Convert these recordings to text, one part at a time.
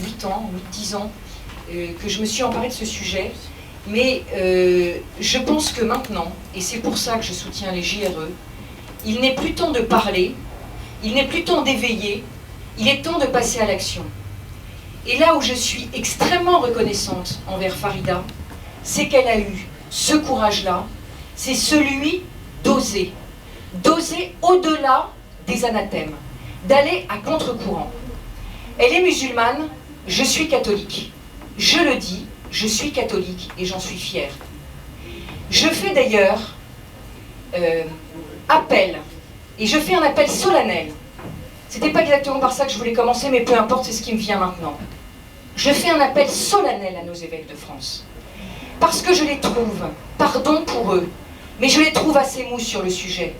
8 ans, 10 ans, que je me suis emparée de ce sujet, mais je pense que maintenant, et c'est pour ça que je soutiens les JRE, il n'est plus temps de parler, il n'est plus temps d'éveiller, il est temps de passer à l'action. Et là où je suis extrêmement reconnaissante envers Farida, c'est qu'elle a eu ce courage-là, c'est celui d'oser au-delà des anathèmes, d'aller à contre-courant. Elle est musulmane, je suis catholique. Je le dis, je suis catholique et j'en suis fière. Je fais d'ailleurs appel, et je fais un appel solennel. C'était pas exactement par ça que je voulais commencer, mais peu importe, c'est ce qui me vient maintenant. Je fais un appel solennel à nos évêques de France. Parce que je les trouve, pardon pour eux, mais je les trouve assez mous sur le sujet.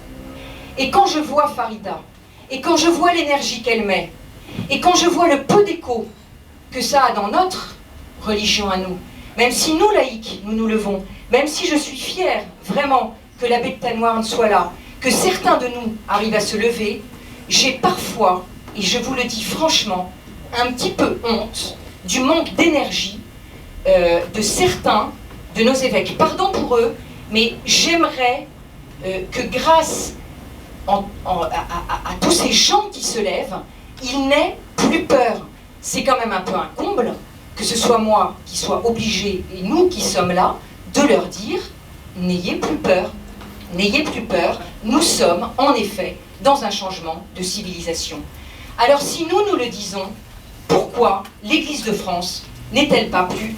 Et quand je vois Farida, et quand je vois l'énergie qu'elle met, et quand je vois le peu d'écho que ça a dans notre religion à nous, même si nous, laïcs, nous nous levons, même si je suis fière, vraiment, que l'abbé de Tanoirne soit là, que certains de nous arrivent à se lever, j'ai parfois, et je vous le dis franchement, un petit peu honte du manque d'énergie de certains de nos évêques. Pardon pour eux, mais j'aimerais que grâce à tous ces gens qui se lèvent, ils n'aient plus peur. C'est quand même un peu un comble que ce soit moi qui soit obligé, et nous qui sommes là, de leur dire « N'ayez plus peur, n'ayez plus peur, nous sommes en effet dans un changement de civilisation. » Alors si nous le disons, pourquoi l'Église de France n'est-elle pas plus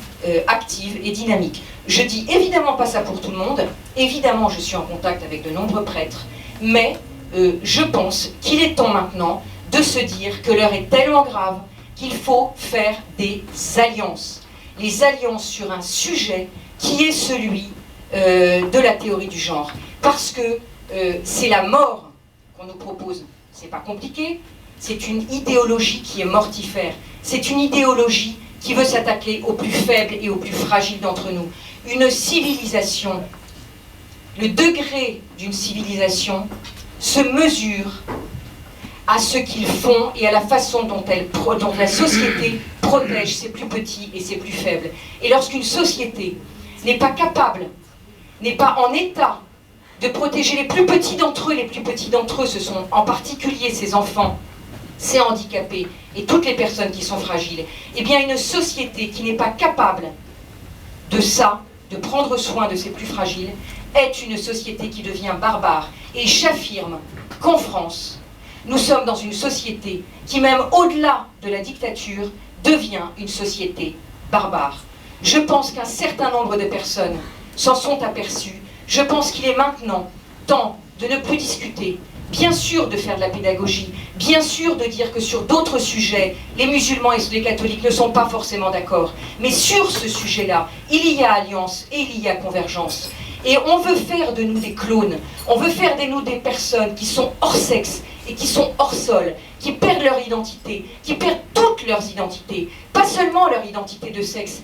active et dynamique? Je dis évidemment pas ça pour tout le monde, évidemment je suis en contact avec de nombreux prêtres, mais je pense qu'il est temps maintenant de se dire que l'heure est tellement grave qu'il faut faire des alliances. Les alliances sur un sujet qui est celui de la théorie du genre. Parce que c'est la mort qu'on nous propose. C'est pas compliqué, c'est une idéologie qui est mortifère. C'est une idéologie qui veut s'attaquer aux plus faibles et aux plus fragiles d'entre nous. Une civilisation, le degré d'une civilisation se mesure à ce qu'ils font et à la façon dont la société protège ses plus petits et ses plus faibles. Et lorsqu'une société n'est pas capable, n'est pas en état de protéger les plus petits d'entre eux, ce sont en particulier ces enfants, ces handicapés et toutes les personnes qui sont fragiles, eh bien une société qui n'est pas capable de ça, de prendre soin de ses plus fragiles, est une société qui devient barbare. Et j'affirme qu'en France, nous sommes dans une société qui, même au-delà de la dictature, devient une société barbare. Je pense qu'un certain nombre de personnes s'en sont aperçues. Je pense qu'il est maintenant temps de ne plus discuter, bien sûr de faire de la pédagogie, bien sûr de dire que sur d'autres sujets, les musulmans et les catholiques ne sont pas forcément d'accord. Mais sur ce sujet-là, il y a alliance et il y a convergence. Et on veut faire de nous des clones, on veut faire de nous des personnes qui sont hors sexe et qui sont hors sol, qui perdent leur identité, qui perdent toutes leurs identités, pas seulement leur identité de sexe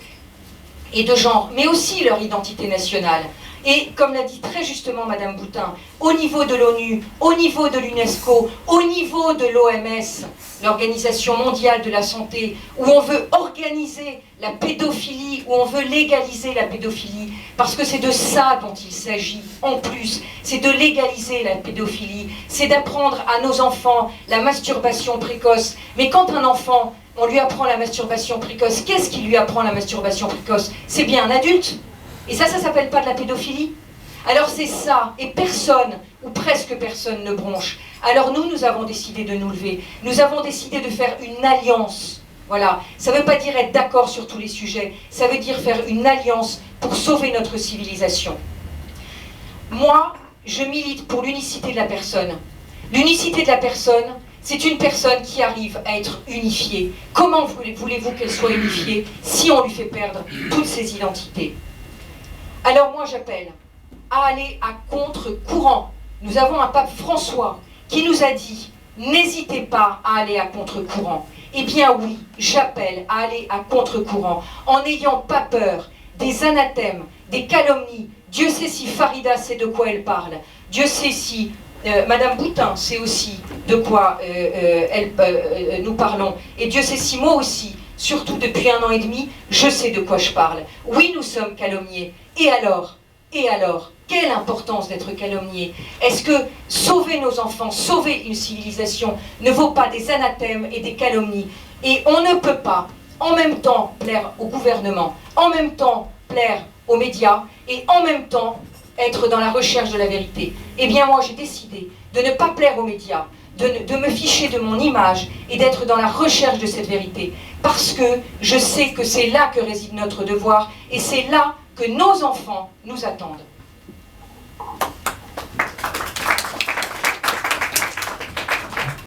et de genre, mais aussi leur identité nationale. Et comme l'a dit très justement Madame Boutin, au niveau de l'ONU, au niveau de l'UNESCO, au niveau de l'OMS, l'Organisation mondiale de la santé, où on veut organiser la pédophilie, où on veut légaliser la pédophilie, parce que c'est de ça dont il s'agit en plus, c'est de légaliser la pédophilie, c'est d'apprendre à nos enfants la masturbation précoce. Mais quand un enfant, on lui apprend la masturbation précoce, qu'est-ce qui lui apprend la masturbation précoce? C'est bien un adulte. Et ça s'appelle pas de la pédophilie? Alors c'est ça, et personne, ou presque personne ne bronche. Alors nous avons décidé de nous lever. Nous avons décidé de faire une alliance. Voilà, ça ne veut pas dire être d'accord sur tous les sujets, ça veut dire faire une alliance pour sauver notre civilisation. Moi, je milite pour l'unicité de la personne. L'unicité de la personne, c'est une personne qui arrive à être unifiée. Comment voulez-vous qu'elle soit unifiée si on lui fait perdre toutes ses identités? Alors moi j'appelle à aller à contre-courant. Nous avons un pape François qui nous a dit « N'hésitez pas à aller à contre-courant ». Eh bien oui, j'appelle à aller à contre-courant, en n'ayant pas peur des anathèmes, des calomnies. Dieu sait si Farida sait de quoi elle parle. Dieu sait si Madame Boutin sait aussi de quoi nous parlons. Et Dieu sait si moi aussi, surtout depuis 1 an et demi, je sais de quoi je parle. Oui, nous sommes calomniés. Et alors? Et alors? Quelle importance d'être calomniés? Est-ce que sauver nos enfants, sauver une civilisation ne vaut pas des anathèmes et des calomnies? Et on ne peut pas en même temps plaire au gouvernement, en même temps plaire aux médias et en même temps être dans la recherche de la vérité. Eh bien moi j'ai décidé de ne pas plaire aux médias, de me ficher de mon image et d'être dans la recherche de cette vérité. Parce que je sais que c'est là que réside notre devoir et c'est là que nos enfants nous attendent.